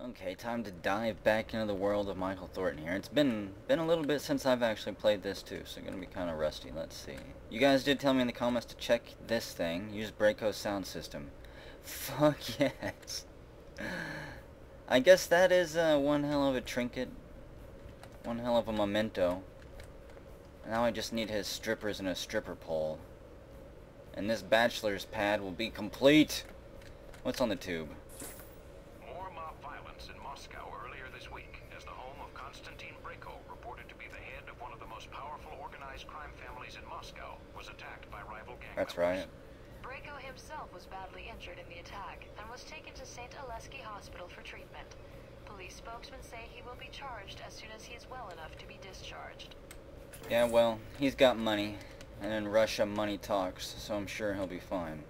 Okay, time to dive back into the world of Michael Thornton here. It's been a little bit since I've actually played this too, so I'm gonna be kind of rusty. Let's see. You guys did tell me in the comments to check this thing. Use Braco's sound system. Fuck yes. I guess that is one hell of a trinket, one hell of a memento. Now I just need his strippers and a stripper pole, and this bachelor's pad will be complete. What's on the tube? More mob violence in Moscow earlier this week, as the home of Konstantin Braco, reported to be the head of one of the most powerful organized crime families in Moscow, was attacked by rival gang That's members. right. Braco himself was badly injured in the attack and was taken to St. Alesky Hospital for treatment. Police spokesmen say he will be charged as soon as he is well enough to be discharged. Yeah, well, he's got money, and in Russia money talks, so I'm sure he'll be fine.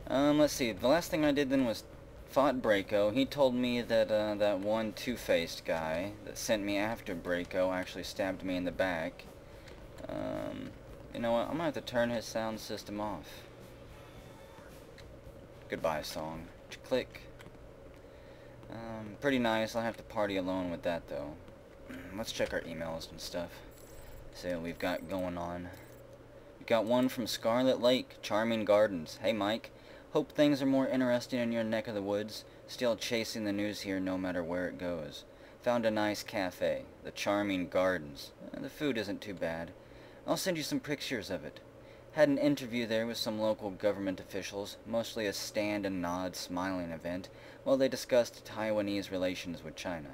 Let's see, the last thing I did then was fought Braco. He told me that that one two-faced guy that sent me after Braco actually stabbed me in the back. You know what, I'm gonna have to turn his sound system off. Goodbye song. Click. Pretty nice. I'll have to party alone with that though. Let's check our emails and stuff. See what we've got going on. We got one from Scarlet Lake, Charming Gardens. Hey Mike, hope things are more interesting in your neck of the woods. Still chasing the news here no matter where it goes. Found a nice cafe, the Charming Gardens. The food isn't too bad. I'll send you some pictures of it. Had an interview there with some local government officials, mostly a stand and nod smiling event, while they discussed Taiwanese relations with China.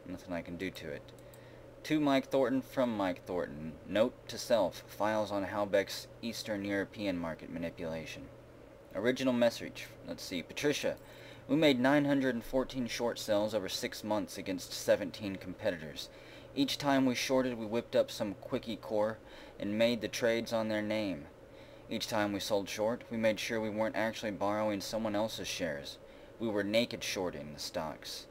Nothing I can do to it. To Mike Thornton from Mike Thornton. Note to self, files on Halbeck's Eastern European market manipulation. Original message. Let's see. Patricia, we made 914 short sells over 6 months against 17 competitors. Each time we shorted, we whipped up some quickie core and made the trades on their name. Each time we sold short, we made sure we weren't actually borrowing someone else's shares. We were naked shorting the stocks.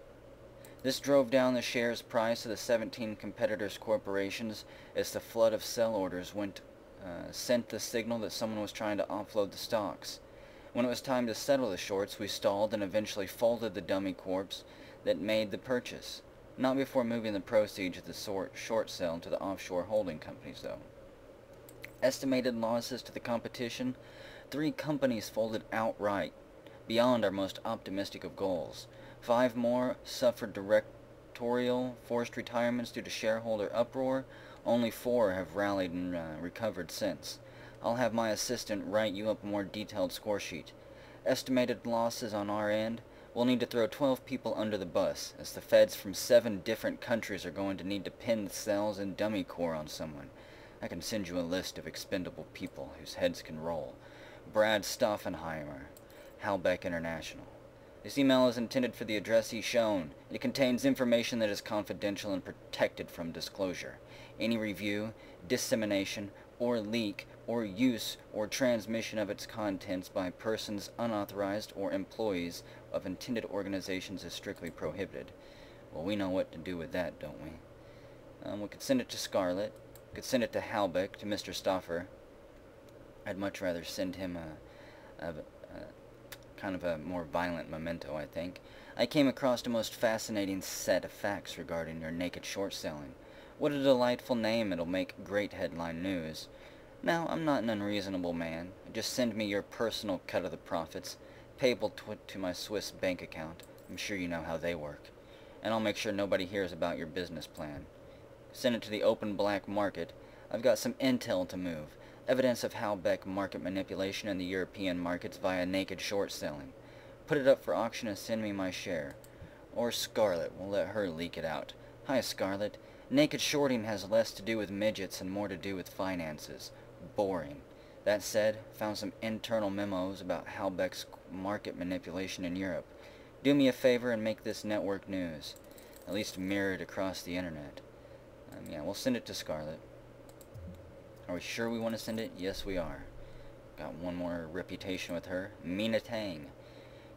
This drove down the shares price of the 17 competitors' corporations as the flood of sell orders sent the signal that someone was trying to offload the stocks. When it was time to settle the shorts, we stalled and eventually folded the dummy corpse that made the purchase. Not before moving the proceeds of the short sale to the offshore holding companies, though. Estimated losses to the competition: 3 companies folded outright, beyond our most optimistic of goals. 5 more suffered directorial forced retirements due to shareholder uproar. Only 4 have rallied and recovered since. I'll have my assistant write you up a more detailed score sheet. Estimated losses on our end: we'll need to throw 12 people under the bus, as the feds from 7 different countries are going to need to pin the cells and dummy core on someone. I can send you a list of expendable people whose heads can roll. Brad Stoffenheimer, Halbeck International. This email is intended for the addressee shown. It contains information that is confidential and protected from disclosure. Any review, dissemination, or leak, or use, or transmission of its contents by persons unauthorized or employees of intended organizations is strictly prohibited. Well, we know what to do with that, don't we? We could send it to Scarlet. We could send it to Halbeck, to Mr. Stoffer. I'd much rather send him a kind of a more violent memento, I think. I came across a most fascinating set of facts regarding your naked short selling. What a delightful name. It'll make great headline news. Now, I'm not an unreasonable man. Just send me your personal cut of the profits, payable to my Swiss bank account. I'm sure you know how they work. And I'll make sure nobody hears about your business plan. Send it to the open black market. I've got some intel to move. Evidence of Halbeck market manipulation in the European markets via naked short selling. Put it up for auction and send me my share. Or Scarlet, we'll let her leak it out. Hi, Scarlet. Naked shorting has less to do with midgets and more to do with finances. Boring. That said, found some internal memos about Halbeck's market manipulation in Europe. Do me a favor and make this network news. At least mirror it across the internet. Yeah, we'll send it to Scarlet. Are we sure we want to send it? Yes, we are. Got one more reputation with her. Mina Tang.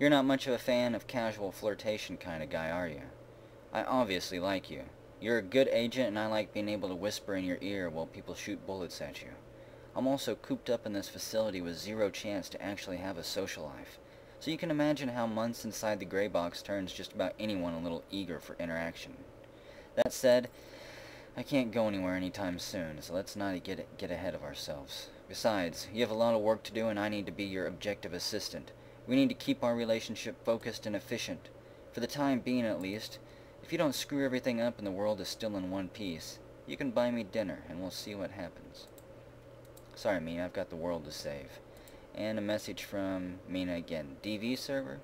You're not much of a fan of casual flirtation kind of guy, are you? I obviously like you. You're a good agent, and I like being able to whisper in your ear while people shoot bullets at you. I'm also cooped up in this facility with zero chance to actually have a social life. So you can imagine how months inside the gray box turns just about anyone a little eager for interaction. That said, I can't go anywhere anytime soon, so let's not get ahead of ourselves. Besides, you have a lot of work to do and I need to be your objective assistant. We need to keep our relationship focused and efficient. For the time being, at least. If you don't screw everything up and the world is still in one piece, you can buy me dinner and we'll see what happens. Sorry, Mina, I've got the world to save. And a message from Mina again. DV server?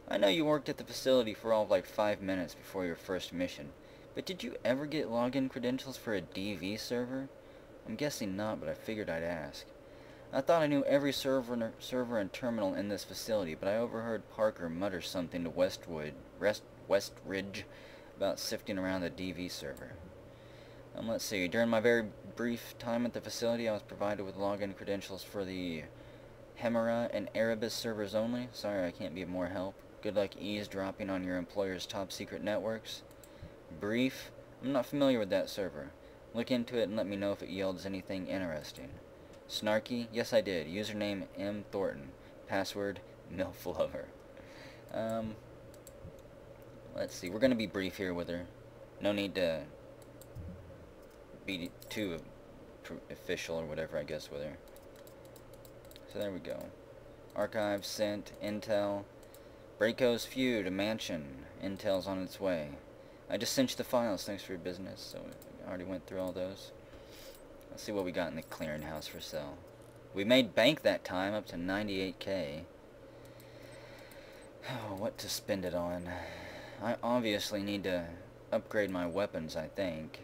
I know you worked at the facility for all of like 5 minutes before your first mission, but did you ever get login credentials for a DV server? I'm guessing not, but I figured I'd ask. I thought I knew every server and terminal in this facility, but I overheard Parker mutter something to Westridge about sifting around the DV server. Let's see. During my very brief time at the facility, I was provided with login credentials for the Hemera and Erebus servers only. Sorry I can't be of more help. Good luck eavesdropping on your employer's top secret networks. Brief? I'm not familiar with that server. Look into it and let me know if it yields anything interesting. Snarky? Yes, I did. Username M. Thornton. Password MILF Lover. Let's see. We're going to be brief here with her. No need to be too official or whatever, I guess, with her. So there we go. Archive sent. Intel. Braco's feud. A mansion. Intel's on its way. I just cinched the files. Thanks for your business. So I already went through all those. Let's see what we got in the clearinghouse for sale. We made bank that time, up to 98K. Oh, what to spend it on? I obviously need to upgrade my weapons, I think.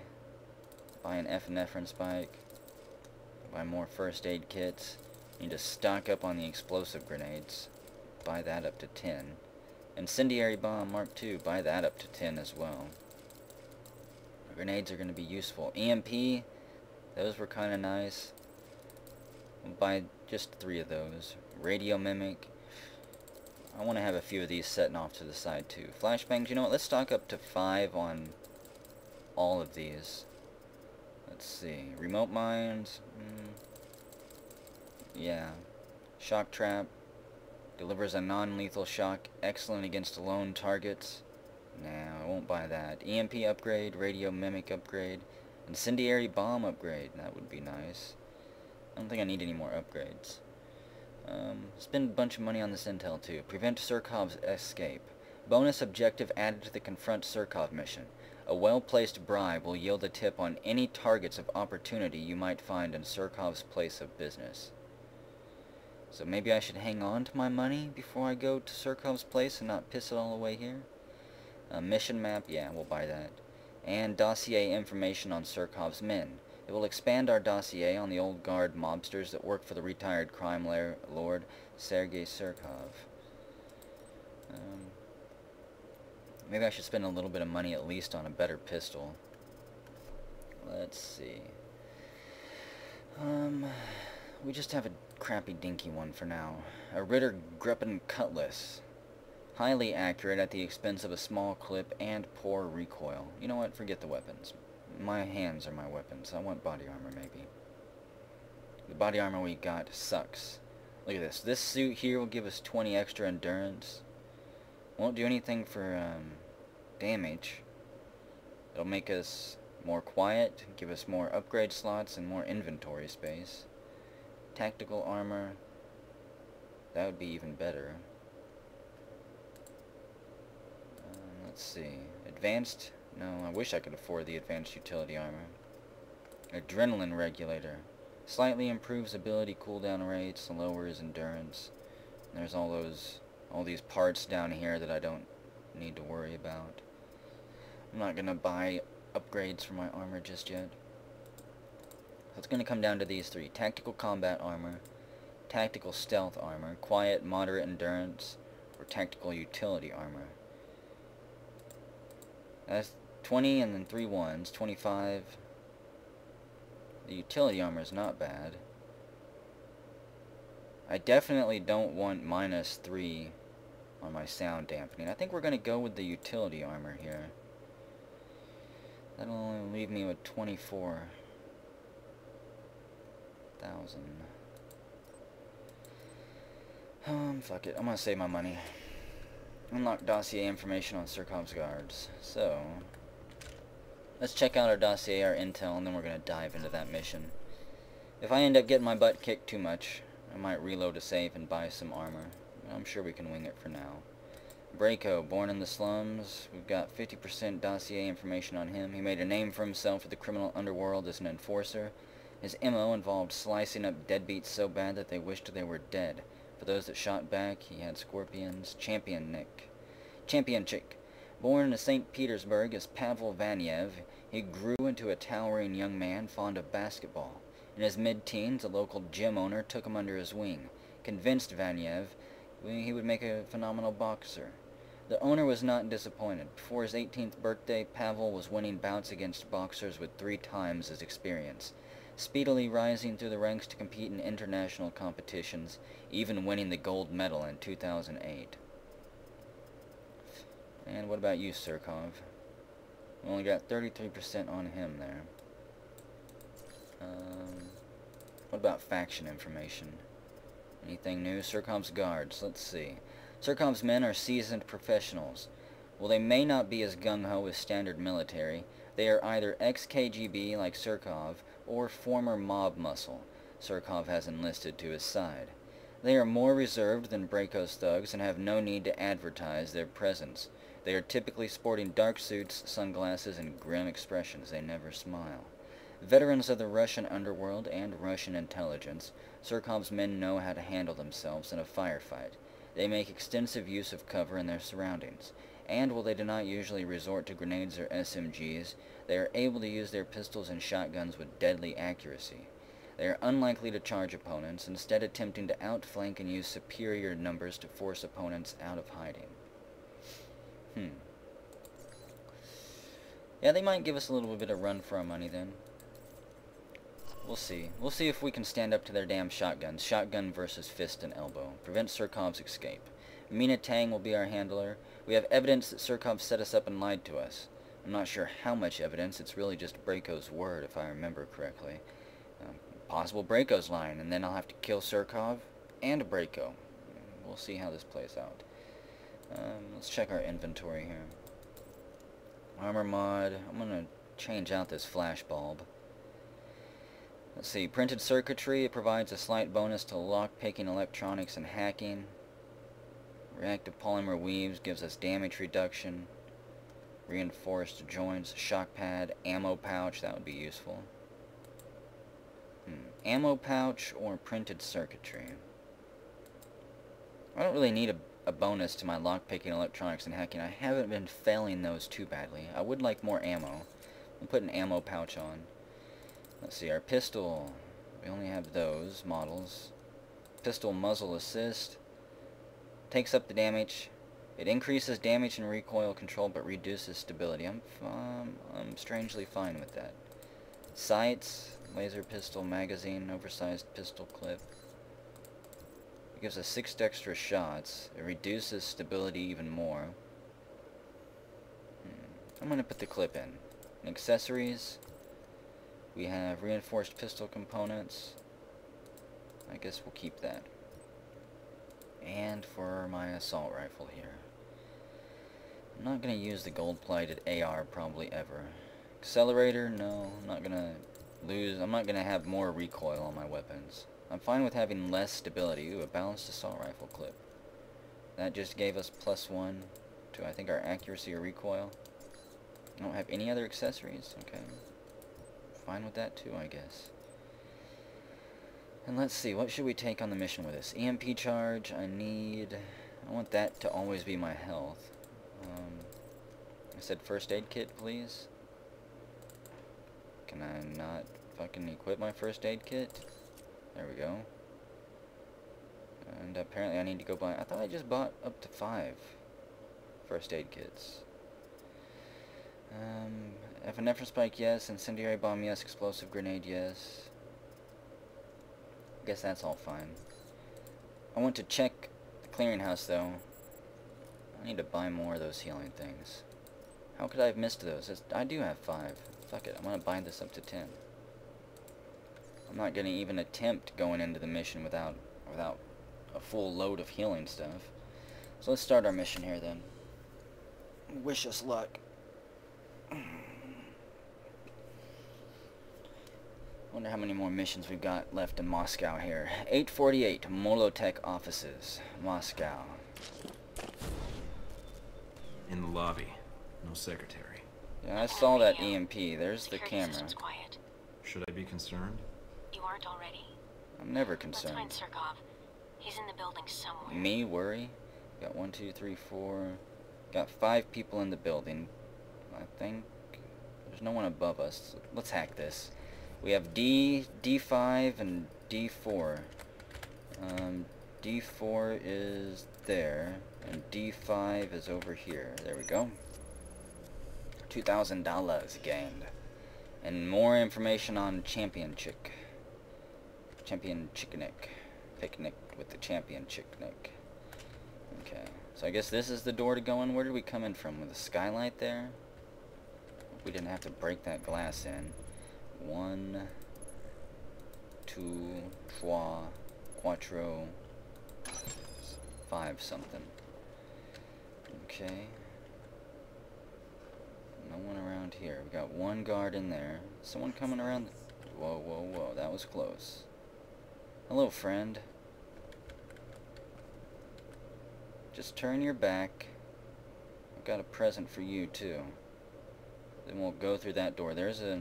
Buy an epinephrine spike. Buy more first aid kits. Need to stock up on the explosive grenades. Buy that up to 10. Incendiary bomb Mark II. Buy that up to 10 as well. Grenades are going to be useful. EMP. Those were kind of nice. I'll buy just 3 of those. Radio Mimic. I want to have a few of these setting off to the side too. Flashbangs, you know what? Let's stock up to 5 on all of these. Let's see. Remote mines. Yeah. Shock trap. Delivers a non-lethal shock. Excellent against lone targets. Nah, I won't buy that. EMP upgrade. Radio Mimic upgrade. Incendiary bomb upgrade. That would be nice. I don't think I need any more upgrades. Spend a bunch of money on this intel too. Prevent Surkov's escape. Bonus objective added to the Confront Surkov mission. A well-placed bribe will yield a tip on any targets of opportunity you might find in Surkov's place of business. So maybe I should hang on to my money before I go to Surkov's place and not piss it all away here? Mission map, yeah, we'll buy that. And dossier information on Surkov's men. It will expand our dossier on the old guard mobsters that work for the retired crime lord Sergei Surkov. Maybe I should spend a little bit of money at least on a better pistol. Let's see. We just have a crappy dinky one for now. A Ritter Gripen Cutlass. Highly accurate at the expense of a small clip and poor recoil. You know what? Forget the weapons. My hands are my weapons. I want body armor, maybe. The body armor we got sucks. Look at this. This suit here will give us 20 extra endurance. Won't do anything for damage. It'll make us more quiet, give us more upgrade slots and more inventory space. Tactical armor. That would be even better. Let's see. Advanced. No, I wish I could afford the advanced utility armor. Adrenaline regulator. Slightly improves ability cooldown rates, lowers endurance. There's all these parts down here that I don't need to worry about. I'm not gonna buy upgrades for my armor just yet. So it's gonna come down to these 3. Tactical combat armor, tactical stealth armor, quiet moderate endurance, or tactical utility armor. That's 20 and then 3 ones, 25. The utility armor is not bad. I definitely don't want -3 on my sound dampening. I think we're going to go with the utility armor here. That'll only leave me with 24,000. Fuck it. I'm gonna save my money. Unlock dossier information on Surkov's guards. So, let's check out our dossier, our intel, and then we're gonna dive into that mission. If I end up getting my butt kicked too much, I might reload a safe and buy some armor. I'm sure we can wing it for now. Braco, born in the slums. We've got 50% dossier information on him. He made a name for himself in the criminal underworld as an enforcer. His MO involved slicing up deadbeats so bad that they wished they were dead. For those that shot back, he had scorpions. Champion Chick. Born in St. Petersburg as Pavel Vaniev, he grew into a towering young man fond of basketball. In his mid-teens, a local gym owner took him under his wing, convinced Vaniev he would make a phenomenal boxer. The owner was not disappointed. Before his 18th birthday, Pavel was winning bouts against boxers with 3 times his experience, speedily rising through the ranks to compete in international competitions, even winning the gold medal in 2008. And what about you, Surkov? We only got 33% on him there. What about faction information? Anything new? Surkov's guards. Let's see. Surkov's men are seasoned professionals. While they may not be as gung-ho as standard military, they are either ex-KGB like Surkov or former mob muscle Surkov has enlisted to his side. They are more reserved than Braco's thugs and have no need to advertise their presence. They are typically sporting dark suits, sunglasses, and grim expressions. They never smile. Veterans of the Russian underworld and Russian intelligence, Surkov's men know how to handle themselves in a firefight. They make extensive use of cover in their surroundings, and while they do not usually resort to grenades or SMGs, they are able to use their pistols and shotguns with deadly accuracy. They are unlikely to charge opponents, instead attempting to outflank and use superior numbers to force opponents out of hiding. Yeah, they might give us a little bit of run for our money then. We'll see. We'll see if we can stand up to their damn shotguns. Shotgun versus fist and elbow. Prevent Surkov's escape. Mina Tang will be our handler. We have evidence that Surkov set us up and lied to us. I'm not sure how much evidence. It's really just Braco's word, if I remember correctly. Possible Braco's lying, and then I'll have to kill Surkov and Braco. We'll see how this plays out. Let's check our inventory here. Armor mod. I'm going to change out this flash bulb. Let's see. Printed circuitry. It provides a slight bonus to lock-picking electronics and hacking. Reactive polymer weaves gives us damage reduction. Reinforced joints. Shock pad. Ammo pouch. That would be useful. Ammo pouch or printed circuitry. I don't really need a bonus to my lockpicking, electronics, and hacking. I haven't been failing those too badly. I would like more ammo. I'll put an ammo pouch on. Let's see, our pistol. We only have those models. Pistol muzzle assist. Takes up the damage. It increases damage and recoil control, but reduces stability. I'm strangely fine with that. Sights. Laser pistol magazine. Oversized pistol clip. It gives us 6 extra shots. It reduces stability even more. I'm going to put the clip in. Accessories. We have reinforced pistol components. I guess we'll keep that. And for my assault rifle here. I'm not going to use the gold-plated AR probably ever. Accelerator, no. I'm not going to have more recoil on my weapons. I'm fine with having less stability. Ooh, a balanced assault rifle clip. That just gave us +1 to, I think, our accuracy or recoil. I don't have any other accessories. Okay. Fine with that too, I guess. And let's see, what should we take on the mission with us? EMP charge, I want that to always be my health. I said first aid kit, please. Can I not fucking equip my first aid kit? There we go. And apparently I need to go buy... I thought I just bought up to 5 first aid kits. Epinephrine spike, yes. Incendiary bomb, yes. Explosive grenade, yes. Guess that's all fine. I want to check the clearinghouse, though. I need to buy more of those healing things. How could I have missed those? I do have 5. Fuck it, I'm gonna bind this up to 10. I'm not gonna even attempt going into the mission without a full load of healing stuff. So let's start our mission here then. Wish us luck. Wonder how many more missions we've got left in Moscow here. 848 Molotech offices, Moscow. In the lobby. No secretary. Yeah, I saw that EMP. There's the camera. Quiet. Should I be concerned? You aren't already? I'm never Let's find concerned. Surkov. He's in the building somewhere. Me worry? Got 1, 2, 3, 4. Got 5 people in the building. I think there's no one above us. Let's hack this. We have D5, and D4. D4 is there, and D5 is over here. There we go. $2,000 gained. And more information on Champion Chicknick. Picnic with the Champion Chicknick. Okay, so I guess this is the door to go in. Where did we come in from? With a skylight there? Hope we didn't have to break that glass in. 1, 2, 3, 4, 5 something. Okay. No one around here. We got one guard in there. Someone coming around. Whoa, whoa, whoa. That was close. Hello, friend. Just turn your back. I've got a present for you, too. Then we'll go through that door. There's a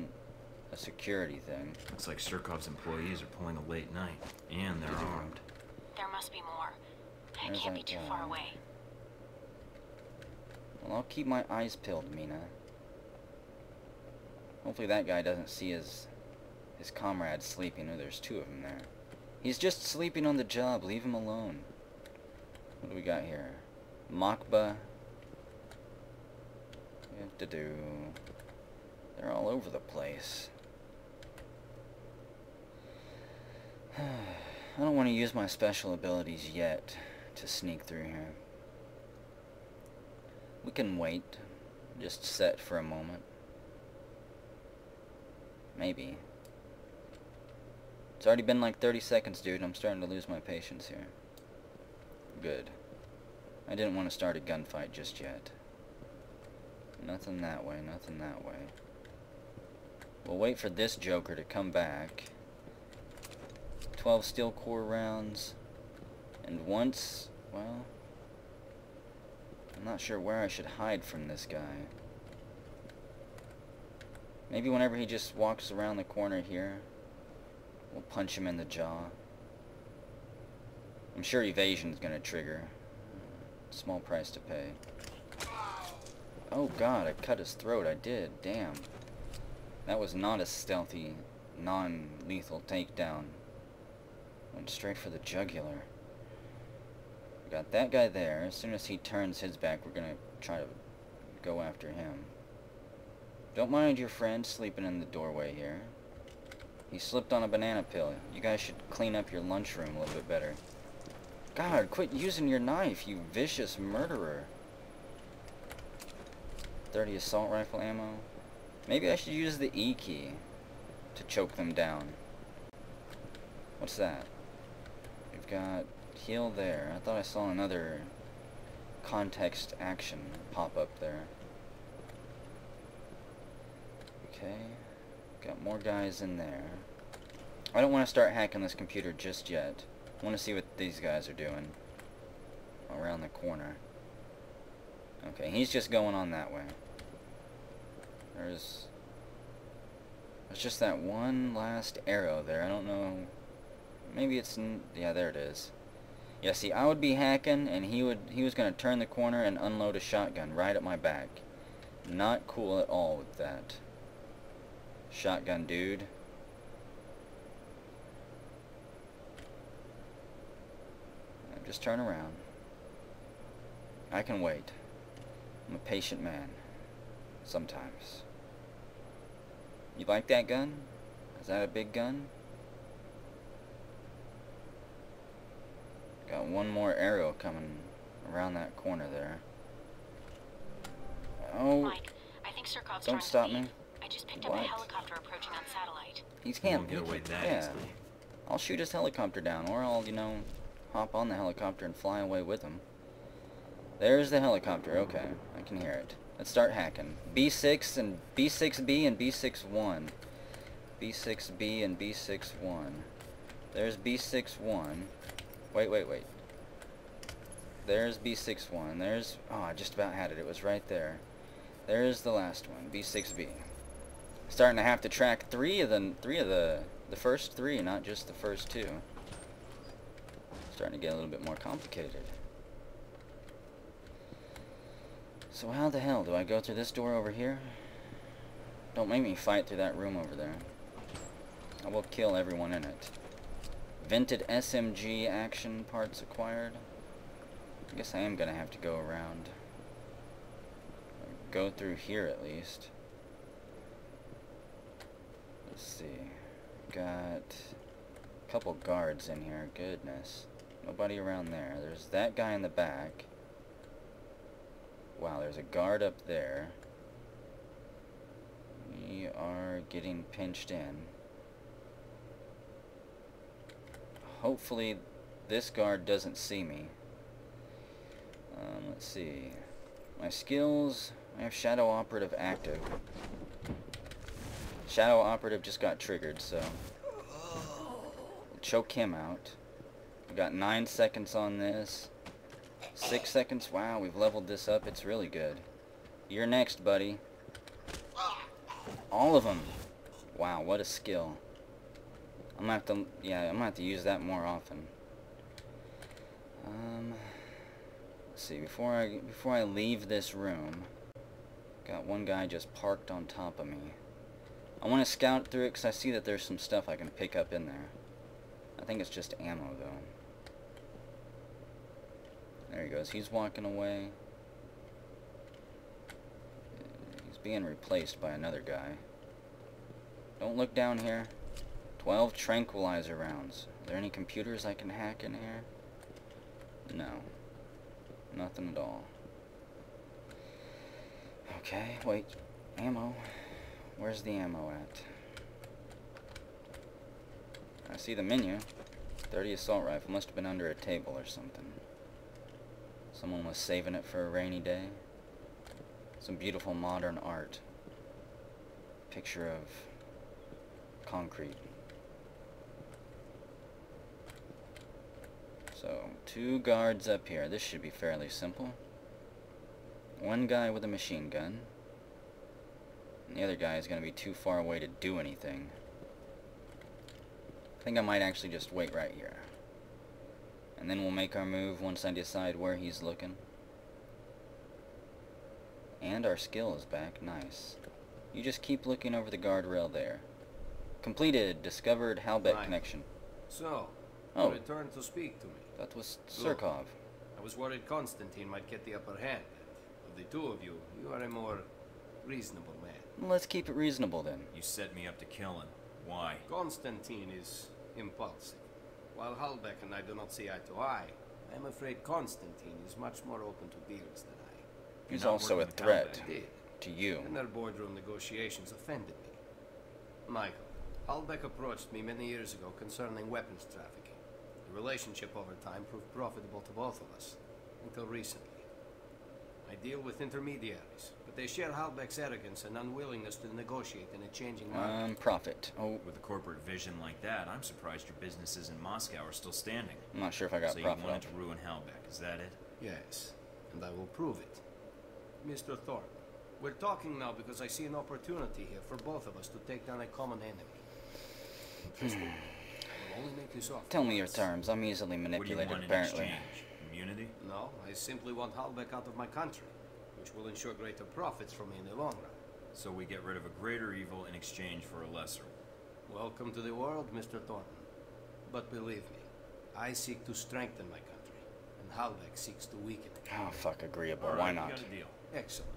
security thing. Looks like Surkov's employees are pulling a late night. And they're armed. There must be more. I There's can't be that too guy. far away. Well, I'll keep my eyes peeled, Mina. Hopefully that guy doesn't see his comrade sleeping. Oh, there's 2 of them there. He's just sleeping on the job. Leave him alone. What do we got here? Makba. We have to do... They're all over the place. I don't want to use my special abilities yet to sneak through here. We can wait. Just set for a moment. Maybe. It's already been like 30 seconds, dude. I'm starting to lose my patience here. Good. I didn't want to start a gunfight just yet. Nothing that way, nothing that way. We'll wait for this joker to come back. 12 steel core rounds. And once, well... I'm not sure where I should hide from this guy. Maybe whenever he just walks around the corner here, we'll punch him in the jaw. I'm sure evasion's gonna trigger. Small price to pay. Oh god, I cut his throat. I did. Damn. That was not a stealthy, non-lethal takedown. Went straight for the jugular. We got that guy there. As soon as he turns his back, we're gonna try to go after him. Don't mind your friend sleeping in the doorway here. He slipped on a banana peel. You guys should clean up your lunchroom a little bit better. God, quit using your knife, you vicious murderer. 30 assault rifle ammo. Maybe I should use the E key to choke them down. What's that? We've got heal there. I thought I saw another context action pop up there. Okay. Got more guys in there. I don't want to start hacking this computer just yet. I want to see what these guys are doing around the corner. Okay, he's just going on that way. There's just that one last arrow there. I don't know. Maybe it's yeah, there it is. Yeah, see, I would be hacking, and he was gonna turn the corner and unload a shotgun right at my back. Not cool at all with that. Shotgun dude. Just turn around. I can wait. I'm a patient man. Sometimes. You like that gun? Is that a big gun? Got one more arrow coming around that corner there. Oh, Mike, I think Surkov's don't stop me. I just picked up a helicopter approaching on satellite. He He can't won't get away that yeah. easily. I'll shoot his helicopter down, or I'll, you know, hop on the helicopter and fly away with him. There's the helicopter. Okay, I can hear it. Let's start hacking. B6 and B6B and B61. B6B and B61. There's B61. Wait. There's B61. There's... Oh, I just about had it. It was right there. There's the last one. B6B. Starting to have to track the first three, not just the first two. Starting to get a little bit more complicated. So how the hell do I go through this door over here? Don't make me fight through that room over there. I will kill everyone in it. Vented SMG action parts acquired. I guess I am gonna have to go around. Go through here at least. Let's see. Got a couple guards in here. Goodness. Nobody around there. There's that guy in the back. Wow, there's a guard up there. We are getting pinched in. Hopefully this guard doesn't see me. Let's see. My skills, I have Shadow Operative active. Shadow Operative just got triggered, so we'll choke him out. We got 9 seconds on this. 6 seconds. Wow, we've leveled this up. It's really good. You're next, buddy. All of them. Wow, what a skill. I'm gonna have to use that more often. Let's see. Before I leave this room, got one guy just parked on top of me. I want to scout through it because I see that there's some stuff I can pick up in there. I think it's just ammo though. There he goes. He's walking away. He's being replaced by another guy. Don't look down here. 12 tranquilizer rounds. Are there any computers I can hack in here? No. Nothing at all. Okay, wait. Ammo. Where's the ammo at? I see the menu. 30 assault rifle. Must have been under a table or something. Someone was saving it for a rainy day. Some beautiful modern art. Picture of concrete. So, 2 guards up here. This should be fairly simple. One guy with a machine gun. And the other guy is going to be too far away to do anything. I think I might actually just wait right here. And then we'll make our move once I decide where he's looking. And our skill is back. Nice. You just keep looking over the guardrail there. Completed. Discovered Halbeck connection. So, oh, you returned to speak to me. That was Surkov. I was worried Constantine might get the upper hand. Of the two of you, you are a more reasonable man. Well, let's keep it reasonable then. You set me up to kill him. Why? Constantine is impulsive. While Halbeck and I do not see eye to eye, I am afraid Constantine is much more open to deals than I. He's not also a working with threat I did. to you. And their boardroom negotiations offended me. Michael, Halbeck approached me many years ago concerning weapons trafficking. The relationship over time proved profitable to both of us, until recently. I deal with intermediaries, but they share Halbeck's arrogance and unwillingness to negotiate in a changing market. Profit. Oh, With a corporate vision like that, I'm surprised your businesses in Moscow are still standing. I'm not sure if I got so profit. you wanted to ruin Halbeck, is that it? Yes, and I will prove it. Mr. Thorpe, we're talking now because I see an opportunity here for both of us to take down a common enemy. Trust me, I will only make this offer. Tell me your once. terms. I'm easily What do you manipulated, want in apparently. exchange? Immunity? No, I simply want Halbeck out of my country, which will ensure greater profits for me in the long run. So we get rid of a greater evil in exchange for a lesser one. Welcome to the world, Mr. Thornton. But believe me, I seek to strengthen my country, and Halbeck seeks to weaken it. Oh, fuck, agreeable. All right, Why we not? got a deal. Excellent.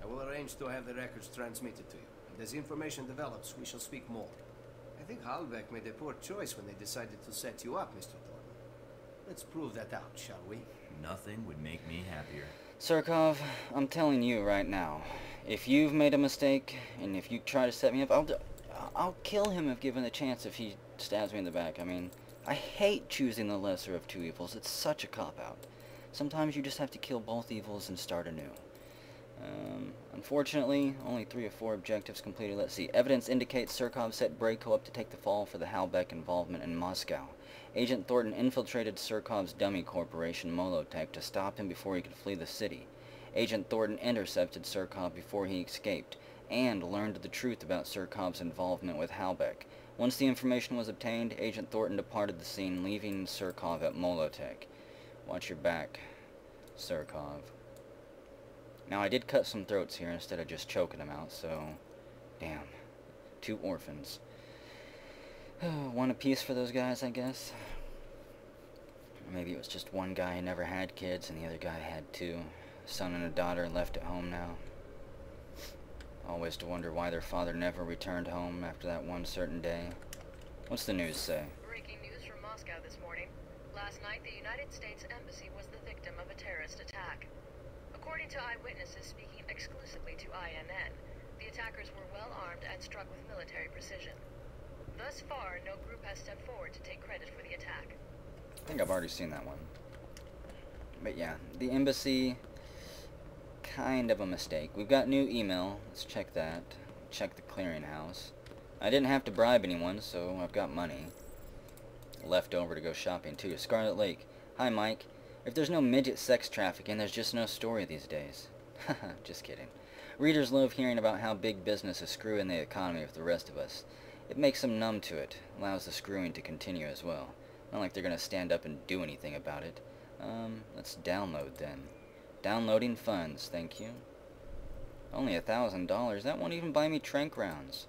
I will arrange to have the records transmitted to you, and as information develops, we shall speak more. I think Halbeck made a poor choice when they decided to set you up, Mr. Thornton. Let's prove that out, shall we? Nothing would make me happier. Surkov, I'm telling you right now, if you've made a mistake, and if you try to set me up, I'll kill him if given the chance if he stabs me in the back. I mean, I hate choosing the lesser of two evils. It's such a cop-out. Sometimes you just have to kill both evils and start anew. Unfortunately, only 3 of 4 objectives completed. Let's see. Evidence indicates Surkov set Brayko up to take the fall for the Halbeck involvement in Moscow. Agent Thornton infiltrated Surkov's dummy corporation, Molotech, to stop him before he could flee the city. Agent Thornton intercepted Surkov before he escaped, and learned the truth about Surkov's involvement with Halbeck. Once the information was obtained, Agent Thornton departed the scene, leaving Surkov at Molotech. Watch your back, Surkov. Now, I did cut some throats here instead of just choking them out, so... Damn. 2 orphans. One apiece for those guys, I guess. Maybe it was just one guy who never had kids, and the other guy had 2. A son and a daughter left at home now. Always to wonder why their father never returned home after that one certain day. What's the news say? Breaking news from Moscow this morning. Last night, the United States Embassy was the victim of a terrorist attack. According to eyewitnesses speaking exclusively to INN, the attackers were well armed and struck with military precision. Thus far, no group has stepped forward to take credit for the attack. I think I've already seen that one. But yeah, the embassy, kind of a mistake. We've got new email. Let's check that. Check the clearinghouse. I didn't have to bribe anyone, so I've got money left over to go shopping too. Scarlet Lake. Hi, Mike. If there's no midget sex trafficking, there's just no story these days. Haha, just kidding. Readers love hearing about how big business is screwing the economy with the rest of us. It makes them numb to it, allows the screwing to continue as well. Not like they're going to stand up and do anything about it. Let's download then. Downloading funds, thank you. Only $1,000, that won't even buy me tranq rounds.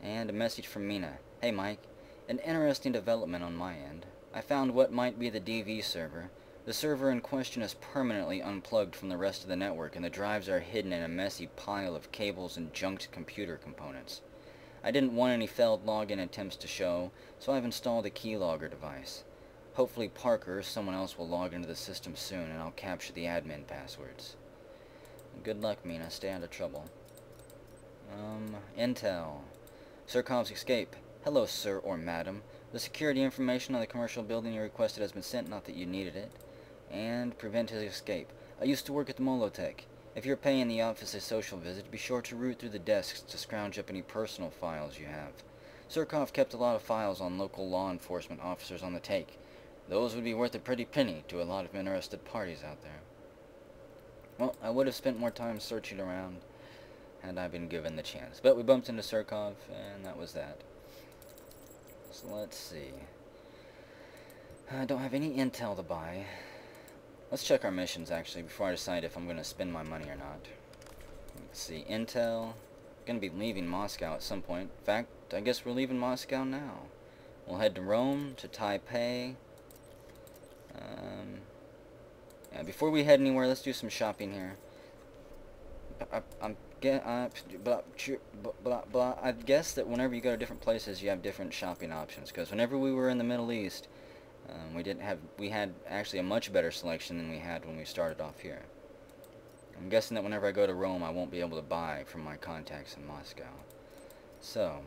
And a message from Mina. Hey Mike, an interesting development on my end. I found what might be the DV server. The server in question is permanently unplugged from the rest of the network, and the drives are hidden in a messy pile of cables and junked computer components. I didn't want any failed login attempts to show, so I've installed a keylogger device. Hopefully Parker or someone else will log into the system soon, and I'll capture the admin passwords. Good luck, Mina. Stay out of trouble. Intel. Surkov's escape. Hello, sir or madam. The security information on the commercial building you requested has been sent, not that you needed it. And prevent his escape. I used to work at the Molotech. If you're paying the office a social visit, be sure to root through the desks to scrounge up any personal files you have. Surkov kept a lot of files on local law enforcement officers on the take. Those would be worth a pretty penny to a lot of interested parties out there. Well, I would have spent more time searching around had I been given the chance. But we bumped into Surkov, and that was that. So let's see. I don't have any intel to buy. Let's check our missions, actually, before I decide if I'm going to spend my money or not. Let's see. Intel. Going to be leaving Moscow at some point. In fact, I guess we're leaving Moscow now. We'll head to Rome, to Taipei. Yeah, before we head anywhere, let's do some shopping here. I guess that whenever you go to different places, you have different shopping options. Because whenever we were in the Middle East, we had actually a much better selection than we had when we started off here. I'm guessing that whenever I go to Rome, I won't be able to buy from my contacts in Moscow. So,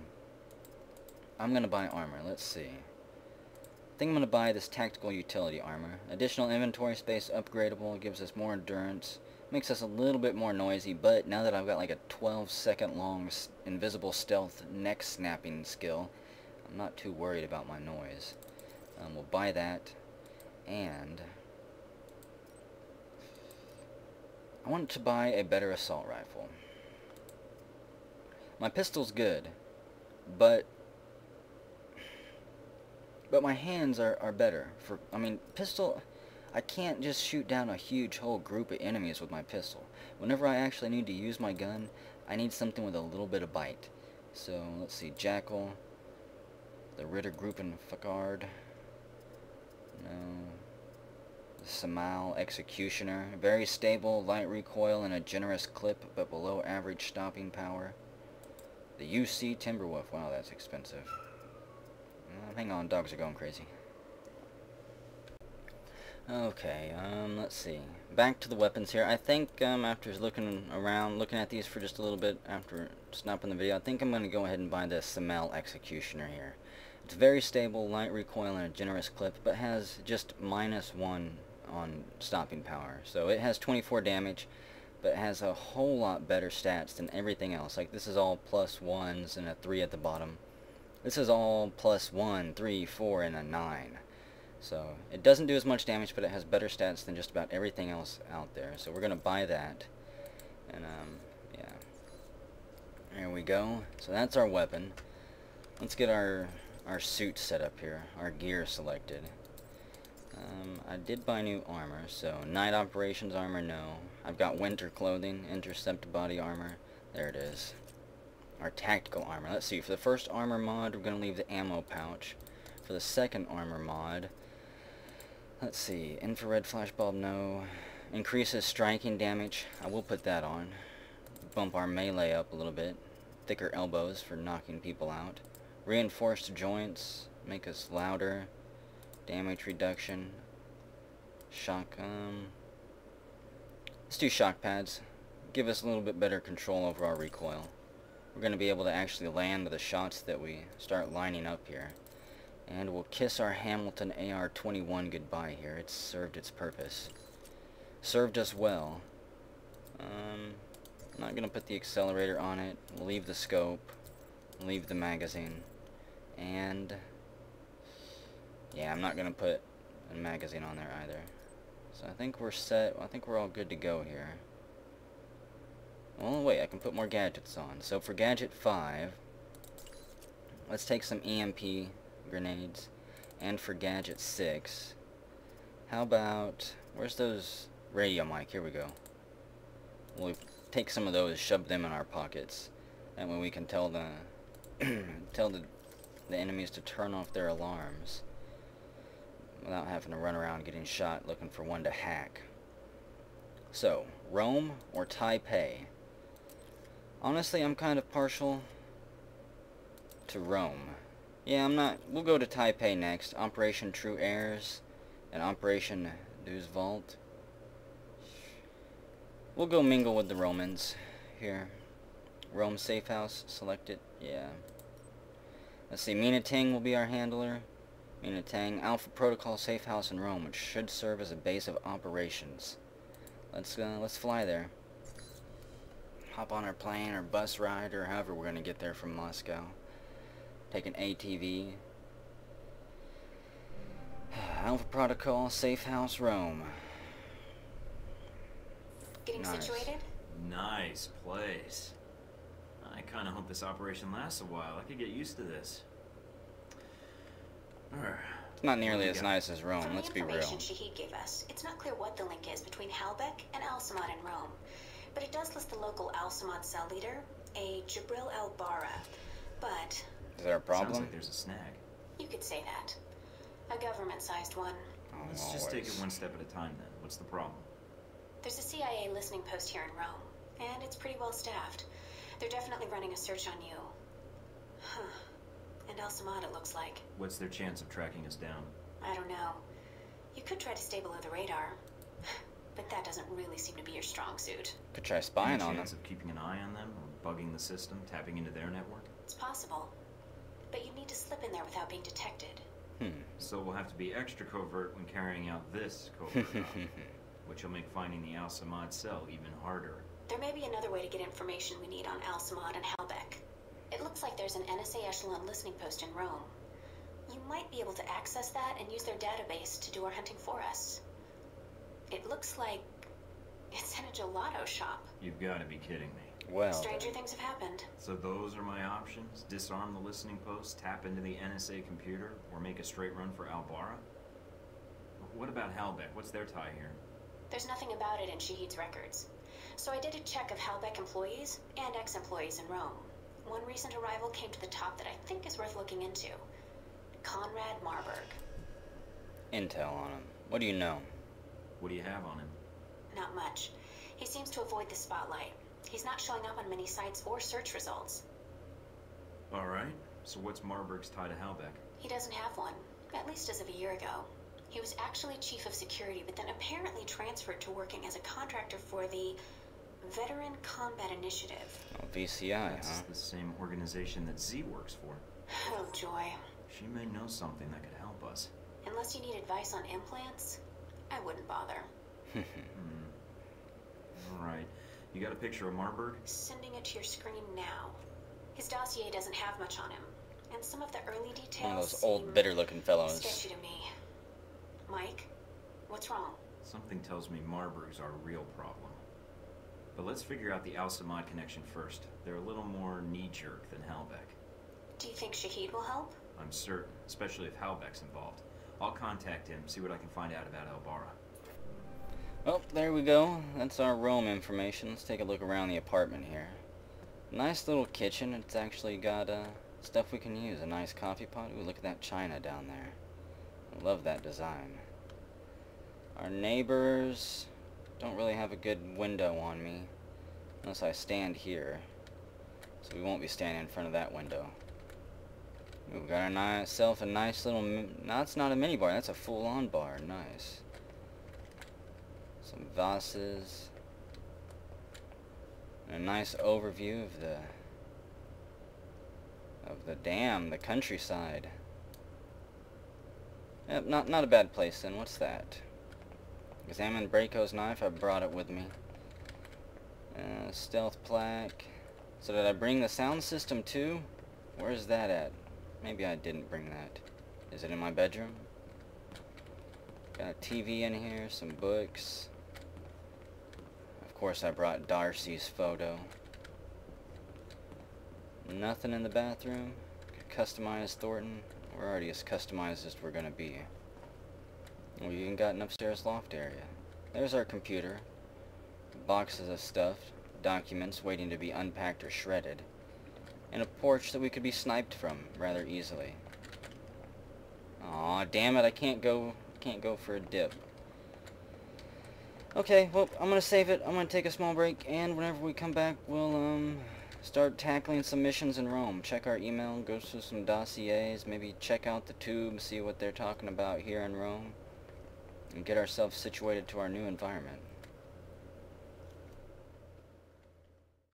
I'm going to buy armor. Let's see. I think I'm going to buy this tactical utility armor. Additional inventory space upgradable, gives us more endurance, makes us a little bit more noisy, but now that I've got like a 12-second long invisible stealth neck snapping skill, I'm not too worried about my noise. We'll buy that, and I want to buy a better assault rifle. My pistol's good, but my hands are better. Pistol, I can't just shoot down a huge whole group of enemies with my pistol. Whenever I actually need to use my gun, I need something with a little bit of bite. So, let's see, Jackal, the Ritter Gruppenfagard, no, the Samal Executioner, very stable, light recoil, and a generous clip, but below average stopping power. The UC Timberwolf, wow, that's expensive. Hang on, dogs are going crazy. Okay, let's see. back to the weapons here. I think after looking around, looking at these for just a little bit after stopping the video, I think I'm going to go ahead and buy the Samel Executioner here. It's very stable, light recoil, and a generous clip, but has just -1 on stopping power. So it has 24 damage, but has a whole lot better stats than everything else. Like, this is all +1s and a 3 at the bottom. This is all +1, 3, 4, and a 9. So it doesn't do as much damage, but it has better stats than just about everything else out there. So we're going to buy that. And, yeah. There we go. So that's our weapon. Let's get our suit set up here. Our gear selected. I did buy new armor. So night operations armor, no. I've got winter clothing, intercept body armor. There it is. Our tactical armor. Let's see. For the first armor mod, we're going to leave the ammo pouch. For the second armor mod, let's see. Infrared flashbulb, no. Increases striking damage. I will put that on. Bump our melee up a little bit. Thicker elbows for knocking people out. Reinforced joints. Make us louder. Damage reduction. Shock. Let's do shock pads. Give us a little bit better control over our recoil. We're going to be able to actually land the shots that we start lining up here. And we'll kiss our Hamilton AR-21 goodbye here. It's served its purpose. Served us well. I'm not going to put the accelerator on it. We'll leave the scope. We'll leave the magazine. And yeah, I'm not going to put a magazine on there either. So I think we're set. I think we're all good to go here. Oh wait, I can put more gadgets on. So for gadget 5, let's take some EMP grenades. And for gadget 6, how about, where's those radio mic? Here we go. We'll take some of those, shove them in our pockets. That way we can tell the the enemies to turn off their alarms without having to run around getting shot looking for one to hack. So, Rome or Taipei? Honestly, I'm kind of partial to Rome. Yeah, we'll go to Taipei next. Operation True Heirs and Operation News Vault. We'll go mingle with the Romans here. Rome Safe House, select it. Yeah. Let's see, Mina Ting will be our handler. Mina Tang, Alpha Protocol Safe House in Rome, which should serve as a base of operations. Let's fly there. Hop on our plane or bus ride or however we're going to get there from Moscow. Take an ATV. Alpha Protocol Safe House, Rome. Getting Nice. situated? Nice place. I kind of hope this operation lasts a while. I could get used to this. It's not nearly as nice as From Rome, the let's be real. information Shahid gave us, it's not clear what the link is between Halbech and Al-Samad in Rome, but it does list the local Al-Samad cell leader, a Jibril al-Bara. But Is there a Sounds problem? like there's a snag. you could say that. A government-sized one. Oh, Let's just take it always. one step at a time then. What's the problem? There's a CIA listening post here in Rome, and it's pretty well staffed. They're definitely running a search on you. Huh. And Al-Samad, it looks like. What's their chance of tracking us down? I don't know. You could try to stay below the radar, but that doesn't really seem to be your strong suit. Could try spying Any on them. chance of keeping an eye on them or bugging the system, tapping into their network? It's possible, but you need to slip in there without being detected. So we'll have to be extra covert when carrying out this covert op, which will make finding the Al-Samad cell even harder. There may be another way to get information we need on Al-Samad and Halbech. It looks like there's an NSA echelon listening post in Rome. You might be able to access that and use their database to do our hunting for us. It looks like it's in a gelato shop. You've got to be kidding me. Well, Stranger things have happened. So those are my options? Disarm the listening post, tap into the NSA computer, or make a straight run for Al-Bara? What about Halbech? What's their tie here? There's nothing about it in Shahid's records. So I did a check of Halbech employees and ex-employees in Rome. One recent arrival came to the top that I think is worth looking into. Conrad Marburg. intel on him. What do you know? What do you have on him? Not much. He seems to avoid the spotlight. He's not showing up on many sites or search results. Alright, so what's Marburg's tie to Halbech? He doesn't have one, at least as of a year ago. He was actually chief of security, but then apparently transferred to working as a contractor for the Veteran Combat Initiative. Oh, VCI, That's huh? the same organization that Z works for. Oh, joy. She may know something that could help us. Unless you need advice on implants, I wouldn't bother. Alright. You got a picture of Marburg? Sending it to your screen now. His dossier doesn't have much on him, and some of the early details One of those seem old, bitter-looking fellows. sketchy to me. Mike, what's wrong? Something tells me Marburg's our real problem. But let's figure out the Al-Samad connection first. They're a little more knee-jerk than Halbeck. Do you think Shahid will help? I'm certain, especially if Halbeck's involved. I'll contact him, see what I can find out about Albara. Oh, there we go. That's our room information. Let's take a look around the apartment here. Nice little kitchen. It's actually got stuff we can use. A nice coffee pot. Ooh, look at that china down there. I love that design. Our neighbors don't really have a good window on me. Unless I stand here. So we won't be standing in front of that window. Ooh, we got a nice little... No, it's not a mini bar. That's a full-on bar. Nice. Some vases. And a nice overview of the dam, the countryside. Yep, not a bad place then. What's that? Examine Braco's knife. I brought it with me. Stealth plaque. So did I bring the sound system too? Where's that at? Maybe I didn't bring that. Is it in my bedroom? Got a TV in here, some books. Of course I brought Darcy's photo. Nothing in the bathroom. Could customize Thornton. We're already as customized as we're gonna be. We even got an upstairs loft area. There's our computer. Boxes of stuff. Documents waiting to be unpacked or shredded. And a porch that we could be sniped from rather easily. Aw, damn it, I can't go for a dip. Okay, well, I'm gonna save it. I'm gonna take a small break, and whenever we come back, we'll start tackling some missions in Rome. Check our email, go through some dossiers, maybe check out the tube, see what they're talking about here in Rome, and get ourselves situated to our new environment.